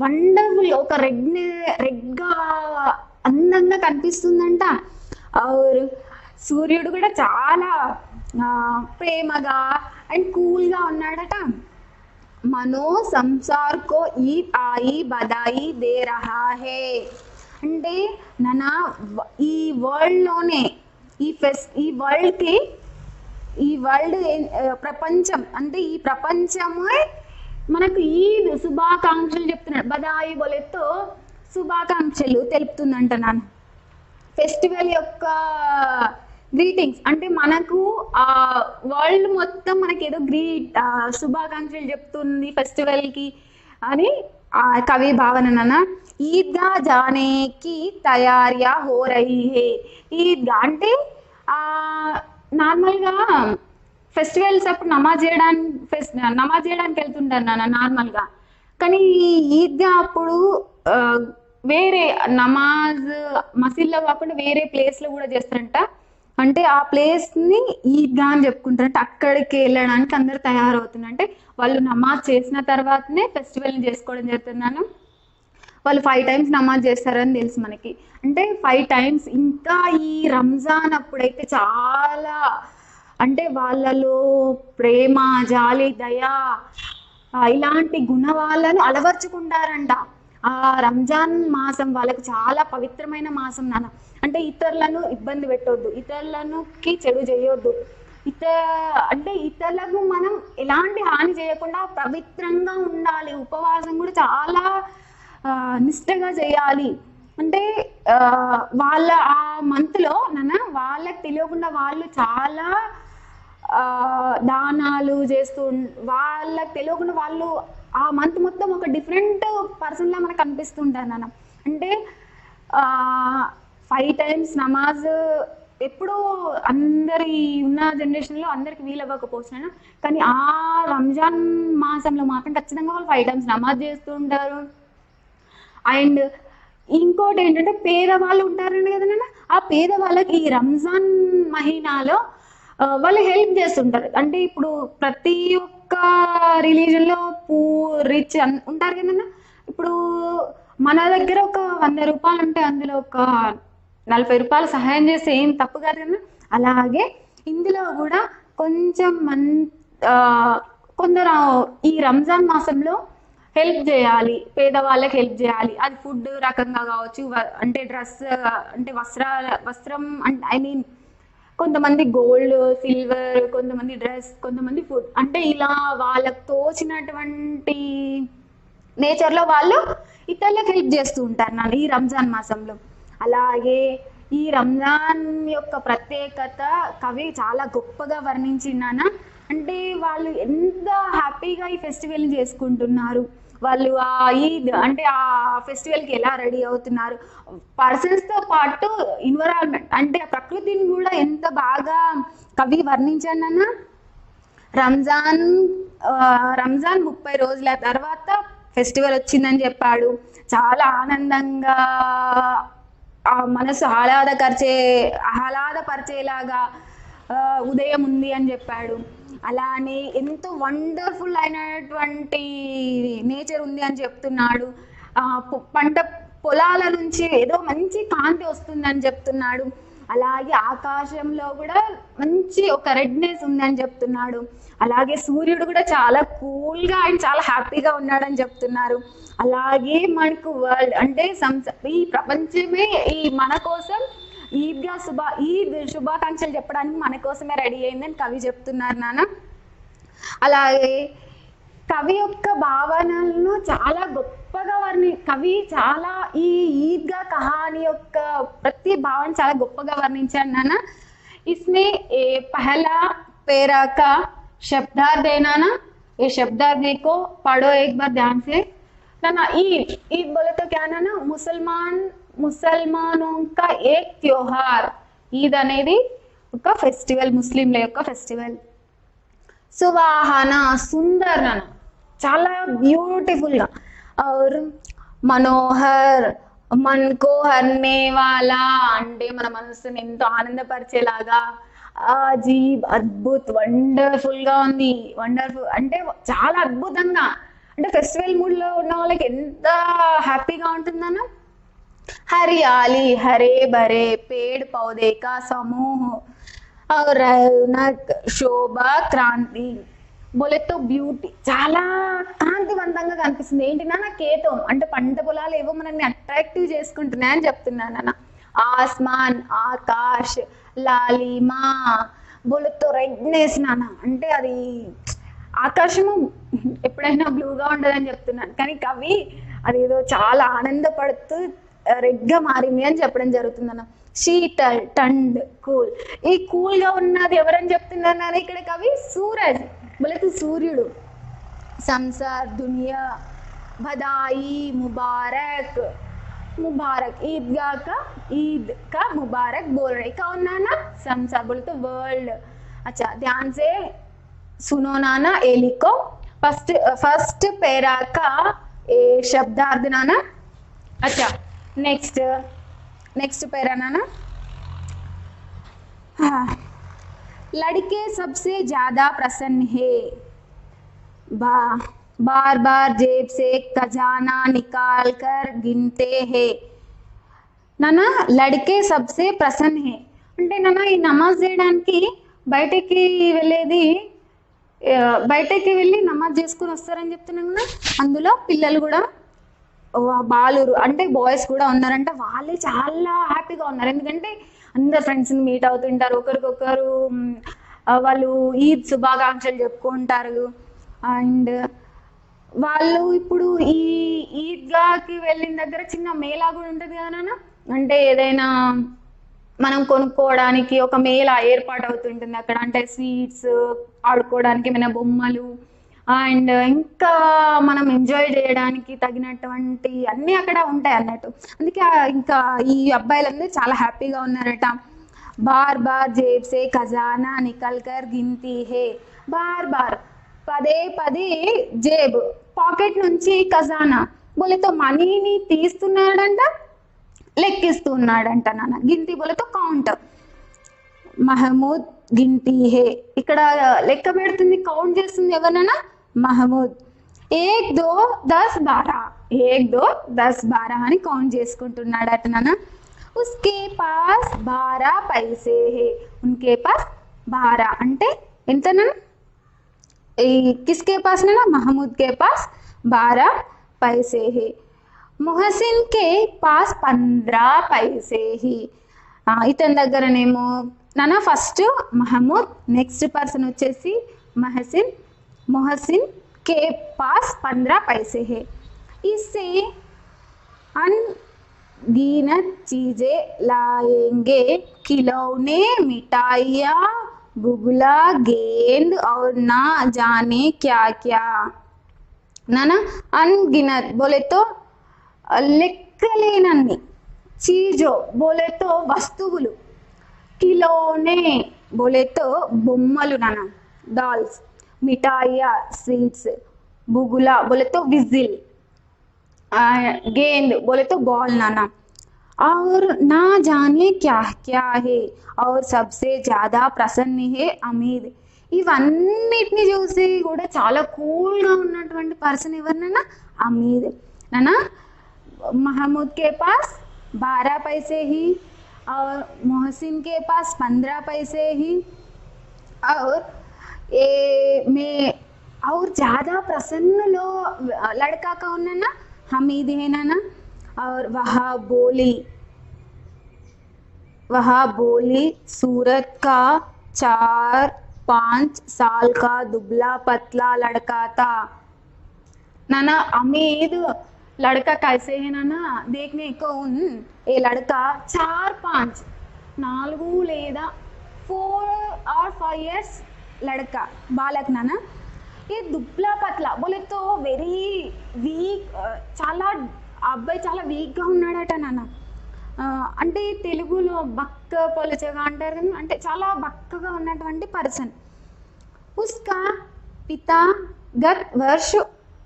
వండర్ఫుల్, ఒక రెడ్గా అందంగా కనిపిస్తుందంట. సూర్యుడు కూడా చాలా ప్రేమగా అండ్ కూల్గా ఉన్నాడట. మనో సంసార్ కో ఈద్ ఆయి బదాయి దే రహా హే. అంటే నాన్న ఈ వరల్డ్లోనే ఈ వరల్డ్ ప్రపంచం అంటే ఈ ప్రపంచమే మనకు ఈ శుభాకాంక్షలు చెప్తున్నాడు. బదాయి బోలేతో శుభాకాంక్షలు తెలుపుతుందంట నాన్న. ఫెస్టివల్ యొక్క గ్రీటింగ్స్ అంటే మనకు ఆ వరల్డ్ మొత్తం మనకి ఏదో శుభాకాంక్షలు చెప్తుంది ఫెస్టివల్కి అని కవి భావన నాన్న. ఈద్గా జానేకి తయారియా హో రహీ హే. ఈద్గా అంటే నార్మల్గా ఫెస్టివల్స్ అప్పుడు నమాజ్ చేయడానికి వెళ్తుంటారు నాన్న నార్మల్గా. కానీ ఈద్గా అప్పుడు వేరే నమాజ్ మసీద్లో కాకుండా వేరే ప్లేస్లో కూడా చేస్తారంట. అంటే ఆ ప్లేస్ని ఈద్గా అని చెప్పుకుంటారంట. అక్కడికి వెళ్ళడానికి అందరు తయారవుతున్నారు. అంటే వాళ్ళు నమాజ్ చేసిన తర్వాతనే ఫెస్టివల్ని చేసుకోవడం జరుగుతున్నాను. వాళ్ళు 5 times నమాజ్ చేస్తారని తెలుసు మనకి. అంటే 5 times. ఇంకా ఈ రంజాన్ అప్పుడైతే చాలా అంటే వాళ్ళలో ప్రేమ, జాలి, దయ ఇలాంటి గుణవాళ్ళను అలవర్చుకుంటారంట. ఆ రంజాన్ మాసం వాళ్ళకి చాలా పవిత్రమైన మాసం నాన్న. అంటే ఇతరులను ఇబ్బంది పెట్టొద్దు, ఇతరులకి చెడు చేయొద్దు, అంటే ఇతరులకు మనం ఎలాంటి హాని చేయకుండా పవిత్రంగా ఉండాలి. ఉపవాసం కూడా చాలా నిష్టగా చేయాలి. అంటే వాళ్ళ ఆ మంత్లో నాన్న వాళ్ళకి తెలియకుండా వాళ్ళు చాలా దానాలు చేస్తూ వాళ్ళకి తెలియకుండా వాళ్ళు ఆ మంత్ మొత్తం ఒక డిఫరెంట్ పర్సన్లా మనకు అనిపిస్తుంటారు నాన్న. అంటే 5 times నమాజ్ ఎప్పుడు అందరి ఉన్న జనరేషన్లో అందరికి వీలవ్వకపోతున్నాను. కానీ ఆ రంజాన్ మాసంలో మాత్రం ఖచ్చితంగా వాళ్ళు 5 times నమాజ్ చేస్తూ ఉంటారు. అండ్ ఇంకోటి ఏంటంటే పేదవాళ్ళు ఉంటారండి కదా నాన్న. ఆ పేదవాళ్ళకి ఈ రంజాన్ మహీనాలో వాళ్ళు హెల్ప్ చేస్తుంటారు. అంటే ఇప్పుడు ప్రతి ఒక్క రిలీజన్లో రిచ్ ఉంటారు కదన్నా. ఇప్పుడు మన దగ్గర ఒక 100 రూపాయలు ఉంటే అందులో ఒక 40 రూపాయలు సహాయం చేస్తే ఏం తప్పు కాదు కదా. అలాగే ఇందులో కూడా కొంచెం కొందరు ఈ రంజాన్ మాసంలో హెల్ప్ చేయాలి, పేదవాళ్ళకి హెల్ప్ చేయాలి. అది ఫుడ్ రకంగా కావచ్చు, అంటే డ్రెస్ అంటే వస్త్రం అంటే ఐ మీన్ కొంతమంది గోల్డ్, సిల్వర్, కొంతమంది డ్రెస్, కొంతమంది ఫుడ్. అంటే ఇలా వాళ్ళకు తోచినటువంటి నేచర్లో వాళ్ళు ఇతరులకు హెల్ప్ చేస్తూ ఉంటారు నాన్న ఈ రంజాన్ మాసంలో. అలాగే ఈ రంజాన్ యొక్క ప్రత్యేకత కవి చాలా గొప్పగా వర్ణించినాన. అంటే వాళ్ళు ఎంత హ్యాపీగా ఈ ఫెస్టివల్ని చేసుకుంటున్నారు, వాళ్ళు ఆ ఈద్ అంటే ఆ ఫెస్టివల్కి ఎలా రెడీ అవుతున్నారు, పర్సన్స్తో పాటు ఎన్విరాన్మెంట్ అంటే ప్రకృతిని కూడా ఎంత బాగా కవి వర్ణించానన్న. రంజాన్ 30 రోజుల తర్వాత ఫెస్టివల్ వచ్చిందని చెప్పాడు. చాలా ఆనందంగా ఆ మనసు ఆహ్లాదపరిచేలాగా ఉదయం ఉంది అని చెప్పాడు. అలానే ఎంతో వండర్ఫుల్ అయినటువంటి నేచర్ ఉంది అని చెప్తున్నాడు. పంట పొలాల నుంచి ఏదో మంచి కాంతి వస్తుందని చెప్తున్నాడు. అలాగే ఆకాశంలో కూడా మంచి ఒక రెడ్నెస్ ఉందని చెప్తున్నాడు. అలాగే సూర్యుడు కూడా చాలా కూల్గా అండ్ చాలా హ్యాపీగా ఉన్నాడని చెప్తున్నారు. అలాగే మనకు వరల్డ్ అంటే ఈ ప్రపంచమే ఈ మన కోసం ఈద్ శుభాకాంక్షలు చెప్పడానికి మన కోసమే రెడీ అయిందని కవి చెప్తున్నారు నాన్న. అలాగే కవి యొక్క భావనలను చాలా గొప్పగా కవి చాలా ఈ ఈద్గా కహాని యొక్క ప్రతి భావన చాలా గొప్పగా వర్ణించాడు నాన్న. इसमें पहला पैरा का शब्दार्थ है ना, ये शब्दार्थ देखो, पढ़ो एक बार ध्यान से ना. ईद, ईद बोले तो क्या ना, मुसलमानों का एक त्योहार. ईद అనేది ఒక ఫెస్టివల్, ముస్లింల యొక్క ఫెస్టివల్. సువాహన సుందర్ నాన్న, చాలా బ్యూటిఫుల్ గా. और మనోహర్, मन को हरने वाला అంటే మన మనసుని ఎంతో ఆనందపరిచేలాగా. అజీబ్, అద్భుత్, వండర్ఫుల్ గా ఉంది. వండర్ఫుల్ అంటే చాలా అద్భుతంగా, అంటే ఫెస్టివల్ మూడ్ లో ఉన్న వాళ్ళకి ఎంత హ్యాపీగా ఉంటుందన్న. हरियाली, हरे भरे पेड़ पौधे का समूह और रौनक, शोभा, क्रांति. బోలే తో బ్యూటీ, చాలా కాంతివంతంగా కనిపిస్తుంది. ఏంటి నాన్న, కేతం అంటే పంట పొలాలు ఏవో మనల్ని అట్రాక్టివ్ చేసుకుంటున్నాయని చెప్తున్నాను నాన్న. ఆస్మాన్, ఆకాష్, లాలిమా, బోలే తో రెడ్నెస్ నాన్న, అంటే అది ఆకాశము ఎప్పుడైనా బ్లూగా ఉండదని చెప్తున్నాను, కానీ కవి అదేదో చాలా ఆనందపడుతూ రెడ్ గా మారింది అని చెప్పడం జరుగుతుంది అన్న. శీతల్, టండ్, కూల్. ఈ కూల్ గా ఉన్నది ఎవరని చెప్తున్నారు నాన్న ఇక్కడ కవి? సూరజ్, బోలే సూర్యుడు. సంసార్, దునియా, బదాయి, ముబారక్. मुबारक, ईद का मुबारक बोल रहे. कौन नाना? संसार, बोले तो वर्ल्ड. अच्छा ध्यान से सुनो नाना, ये लिखो. फर्स्ट पैरा का शब्दार्थ नाना. अच्छा नेक्स्ट पैरा नाना. हाँ, लड़के सबसे ज्यादा प्रसन्न है. बार बार जेब से खजाना निकाल कर गिनते हैं. నానా లడికే సబ్సే ప్రసన్న హే అంటే నాన్న ఈ నమాజ్ చేయడానికి బయటకి వెళ్ళి నమాజ్ చేసుకుని వస్తారని చెప్తున్నాం కదా. అందులో పిల్లలు కూడా, బాలురు అంటే బాయ్స్ కూడా ఉన్నారంట. వాళ్ళే చాలా హ్యాపీగా ఉన్నారు, ఎందుకంటే అందరు ఫ్రెండ్స్ని మీట్ అవుతుంటారు, ఒకరికొకరు వాళ్ళు ఈద్ శుభాకాంక్షలు చెప్పుకుంటారు. అండ్ వాళ్ళు ఇప్పుడు ఈ ఈద్గాకి వెళ్ళిన దగ్గర చిన్న మేళా కూడా ఉంటుంది కదా నాన్న, అంటే ఏదైనా మనం కొనుక్కోవడానికి ఒక మేళా ఏర్పాటు అవుతుంటుంది అక్కడ. అంటే స్వీట్స్, ఆడుకోవడానికి ఏమైనా బొమ్మలు, అండ్ ఇంకా మనం ఎంజాయ్ చేయడానికి తగినటువంటి అన్నీ అక్కడ ఉంటాయి అన్నట్టు. అందుకే ఇంకా ఈ అబ్బాయిలందరూ చాలా హ్యాపీగా ఉన్నారట. బార్ బార్ జేబ్ సే ఖజానా నికల్ కర్ గిన్తీ హే. బార్ బార్ పదే పదే, జేబ్ పాకెట్ నుంచి, ఖజానా బోలేతో మనీని తీస్తున్నాడంట, లెక్కిస్తున్నాడంట నాన్న. గిన్తి బోలేతో కౌంట్. మహమూద్ గిన్తి హే, ఇక్కడ లెక్క పెడుతుంది, కౌంట్ చేస్తుంది ఎవరన్నా? మహమూద్. 1 2 10 12, 1 2 10 12 అని కౌంట్ చేసుకుంటున్నాడట నాన్న. ఉస్కే పాస్ 12 పైసే హే. ఉన్కే పాస్ 12 అంటే ఎంత నాన్న? किसके पास ना? महमूद के पास 12 पैसे है. मोहसिन के पास 15 पैसे ही. ఇతని దగ్గరనేమో నాన్న ఫస్ట్ మహమూద్, నెక్స్ట్ పర్సన్ వచ్చేసి మహసిన్. मोहसिन के पास 15 पैसे है. इससे अनगिनत चीजें लाएंगे, खिलौने, मिठाइयाँ, बुगला, गेंद और ना जाने क्या क्या. नाना अनगिनत बोले तो లెక్కలేనన్ని, చీజో బోలే తో వస్తువులు, కిలోనే బోలే తో బొమ్మలు నాన్న, డాల్స్, మిఠాయియా స్వీట్స్, బుగులా బోలే తో విజిల్, गेंद बोले तो बॉल नाना, और ना जाने क्या क्या है, और सबसे ज्यादा प्रसन्न है अमीद. ఇవన్నిటిని చూసి కూడా చాలా కూల్గా ఉన్నటువంటి పర్సన్ ఎవరినన్నా? అమీద్ నానా. महमूद के पास 12 पैसे ही, और मोहसिन के पास 15 पैसे ही, और और ज़्यादा प्रसन्न लो लड़का कौन है ना? हमीद है ना. और वह बोली सूरत का 4-5 साल का दुबला पतला लड़का था. नाना अमीद लड़का कैसे है नाना देखने को उन ఏ लड़का 4-5 4 లేదా 4 और 5 years लड़का बालक नाना ये दुबला पतला बोले तो వెరీ వీక్ చాలా అబ్బాయి చాలా వీక్గా ఉన్నాడట నాన్న అంటే తెలుగులో బక్క పొలచగా అంటారు కదా అంటే చాలా బక్కగా ఉన్నటువంటి పర్సన్ उसका पिता गत वर्ष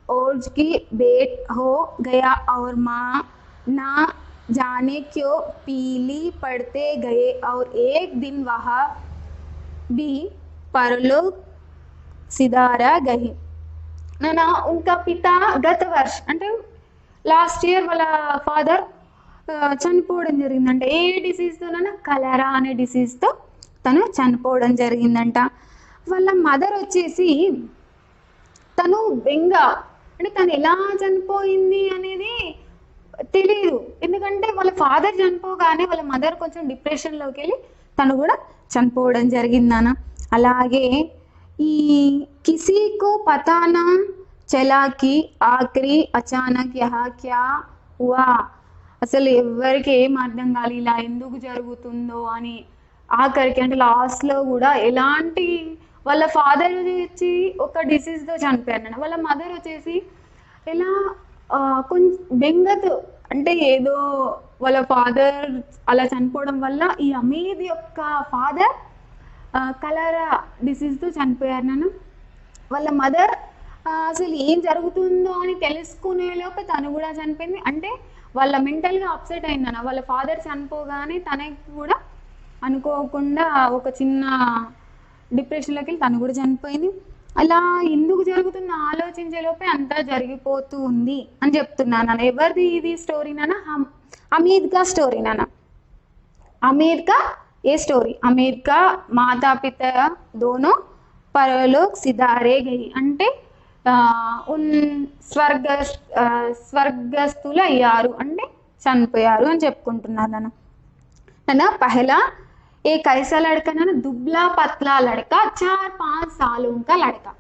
ओज की बेट हो गया और माँ ना जाने क्यों पीली पड़ते गए और एक दिन वह भी परलोक सिधारा गई ना उनका पिता गत वर्ष అంటే లాస్ట్ ఇయర్ వాళ్ళ ఫాదర్ చనిపోవడం జరిగిందంట ఏ డిసీజ్తోనైనా కలరా అనే డిసీజ్తో తను చనిపోవడం జరిగిందంట వాళ్ళ మదర్ వచ్చేసి తను బెంగ అంటే తను ఎలా చనిపోయింది అనేది తెలియదు ఎందుకంటే వాళ్ళ ఫాదర్ చనిపోగానే వాళ్ళ మదర్ కొంచెం డిప్రెషన్లోకి వెళ్ళి తను కూడా చనిపోవడం జరిగిందన్న అలాగే ఈ కిసీకు పతానా చలాకి ఆఖరి అచానక్ యహా క్యా హువా అసలు ఎవరికి ఏం అర్థం కాలి ఇలా ఎందుకు జరుగుతుందో అని ఆఖరికి అంటే లాస్ట్లో కూడా ఎలాంటి వాళ్ళ ఫాదర్ వచ్చి ఒక డిసీజ్తో చనిపోయారు వాళ్ళ మదర్ వచ్చేసి ఎలా కొంచెం బెంగతో అంటే ఏదో వాళ్ళ ఫాదర్ అలా చనిపోవడం వల్ల ఈ అమీద్ యొక్క ఫాదర్ కలరా డిసీజ్తో చనిపోయారు నన్ను వాళ్ళ మదర్ అసలు ఏం జరుగుతుందో అని తెలుసుకునే లోపే తను కూడా చనిపోయింది అంటే వాళ్ళ మెంటల్గా అప్సెట్ అయిందన్న వాళ్ళ ఫాదర్ చనిపోగానే తనకి కూడా అనుకోకుండా ఒక చిన్న డిప్రెషన్లోకి వెళ్ళి తను కూడా చనిపోయింది అలా ఎందుకు జరుగుతుందో ఆలోచించే లోపే అంతా జరిగిపోతూ ఉంది అని చెప్తున్నాను నాన్న ఎవరిది ఇది స్టోరీ నాన్న అమీద్ కా స్టోరీ నాన్న అమీద్ కా ఏ స్టోరీ అమీద్ కా మాతా పిత దోనో పరలోక్ సిధారే గయి అంటే ఉన్ స్వర్గస్థులు అయ్యారు అంటే చనిపోయారు అని చెప్పుకుంటున్నారు నాన్న పహలా एक ऐसा लड़का ना दुबला पतला लड़का 4-5 सालों का लड़का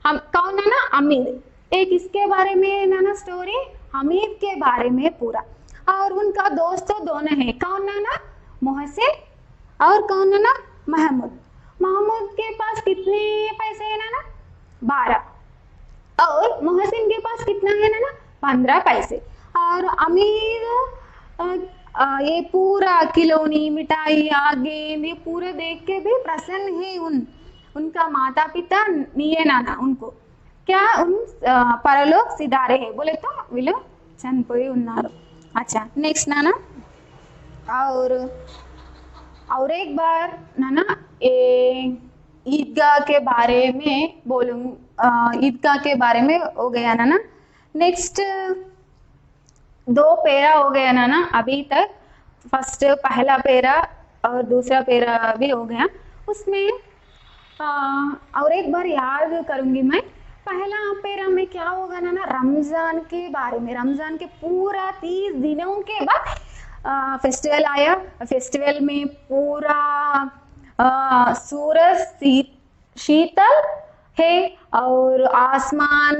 हम कौन है ना अमीर एक इसके बारे में ना स्टोरी हमीद के बारे में पूरा और उनका दोस्त दोनों है कौन है ना मोहसिन और कौन है ना महमूद महमूद के पास कितने पैसे है ना 12 और मोहसिन के पास कितना है ना 15 पैसे और अमीर ये पूरा खिलौनी मिठाई गेंद ये पूरा देख के भी प्रसन्न है उनका माता पिता निये नाना उनको क्या उन परलोक सिधारे है बोले तो वीళ్ళు చనిపోయి ఉన్నారు अच्छा नेक्स्ट नाना और एक बार नाना ईदगाह के बारे में बोलूँ ईदगाह के बारे में हो गया नाना नेक्स्ट 2 पेरा हो गया ना अभी तक फर्स्ट पहला पेरा और दूसरा पेरा भी हो गया उसमें और एक बार याद करूंगी मैं पहला पेरा में क्या होगा ना रमजान के बारे में रमजान के पूरा 30 दिनों के बाद फेस्टिवल आया फेस्टिवल में पूरा सूरज शीतल है और आसमान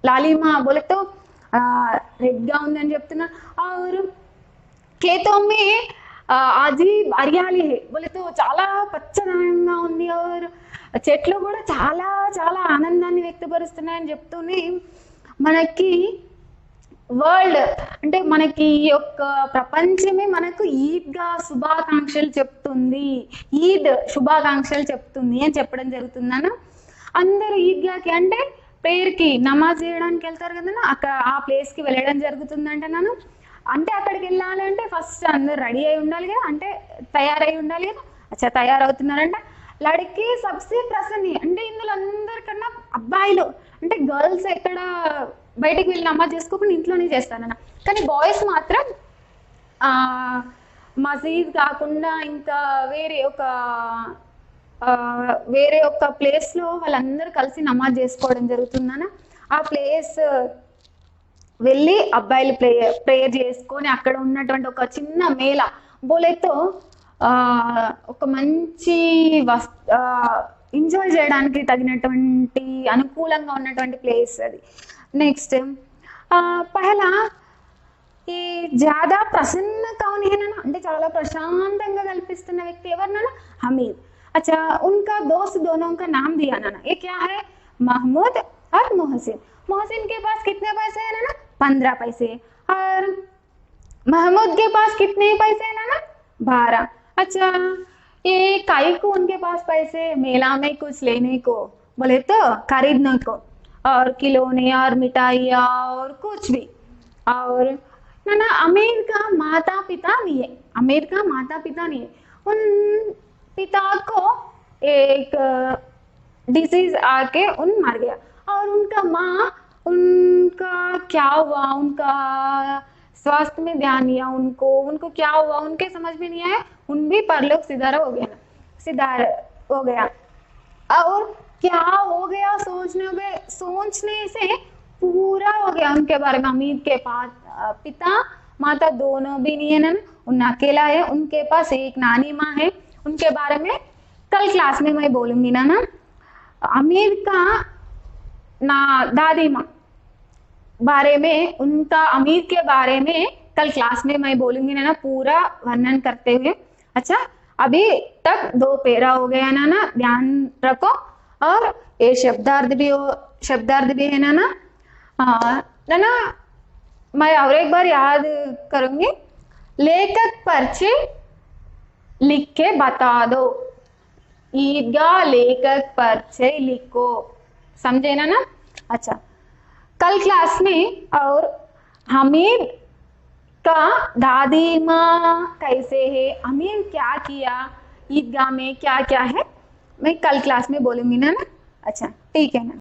लालिमा बोले तो రెడ్గా ఉందని చెప్తున్నా और खेतों में అజీబ్ హరియాలి హే बोले तो చాలా పచ్చదనంగా ఉంది और చెట్లు కూడా చాలా చాలా ఆనందాన్ని వ్యక్తపరుస్తున్నాయని చెప్తూనే మనకి వరల్డ్ అంటే మనకి ఈ యొక్క ప్రపంచమే మనకు ఈద్గా శుభాకాంక్షలు చెప్తుంది ఈద్ శుభాకాంక్షలు చెప్తుంది అని చెప్పడం జరుగుతుందన్న అందరూ ఈద్గాకి అంటే ప్రేయర్కి నమాజ్ చేయడానికి వెళ్తారు కదా అక్కడ ఆ ప్లేస్కి వెళ్ళడం జరుగుతుందంట నన్ను అంటే అక్కడికి వెళ్ళాలంటే ఫస్ట్ అందరు రెడీ అయి ఉండాలి కదా అంటే తయారై ఉండాలి కదా అచ్చా తయారవుతున్నారంట లడికి సబ్సే ప్రసన్ని అంటే ఇందులో అందరికన్నా అబ్బాయిలు అంటే గర్ల్స్ ఎక్కడ బయటికి వెళ్ళి నమాజ్ చేసుకోకుండా ఇంట్లోనే చేస్తారన్న కానీ బాయ్స్ మాత్రం మసీద్ కాకుండా ఇంకా వేరే ఒక ప్లేస్లో వాళ్ళందరూ కలిసి నమాజ్ చేసుకోవడం జరుగుతుందన్న ఆ ప్లేస్ వెళ్ళి అబ్బాయిలు ప్రేయర్ చేసుకొని అక్కడ ఉన్నటువంటి ఒక చిన్న మేళ బోలేతో ఒక మంచి ఎంజాయ్ చేయడానికి తగినటువంటి అనుకూలంగా ఉన్నటువంటి ప్లేస్ అది నెక్స్ట్ పహలా ఈ ज़्यादा प्रसन्न कौन है ना అంటే చాలా ప్రశాంతంగా కల్పిస్తున్న వ్యక్తి ఎవరు ना हमीद। अच्छा उनका दोस्त दोनों का नाम दिया ना ये क्या है महमूद और मोहसिन। मोहसिन के पास कितने पैसे है ना 15 पैसे और महमूद के पास कितने पैसे है ना 12। अच्छा ये काई को उनके पास पैसे मेला में कुछ लेने को बोले तो खरीदने को और खिलौने और मिठाइयाँ और कुछ भी। और ना अमीर का माता पिता नहीं है, अमीर का माता पिता नहीं है। उन पिता को एक डिसीज आके उन मर गया और उनका माँ उनका क्या हुआ उनका स्वास्थ्य में ध्यान दिया उनको क्या हुआ उनके समझ में नहीं आया उन भी परलोक सिधार हो गया सिधार हो गया। और क्या हो गया सोचने से पूरा हो गया उनके बारे में। अमीर के पास पिता माता दोनों भी नहीं है ना उन अकेला है। उनके पास एक नानी माँ है उनके बारे में कल क्लास में मैं बोलूंगी ना अमीर का ना दादी माँ बारे में उनका अमीर के बारे में कल क्लास में मैं बोलूंगी ना पूरा वर्णन करते हुए। अच्छा अभी तक 2 पैरा हो गया ना ध्यान रखो और ये शब्दार्थ भी है ना मैं और एक बार याद करूंगी। लेखक पर्चे लिख के बता दो ईदगाह लेखक पर्चे लिखो समझे ना। अच्छा कल क्लास में और हमीद का दादी माँ कैसे है अमीर क्या किया ईदगाह में क्या क्या है मैं कल क्लास में बोलूंगी ना। अच्छा ठीक है ना।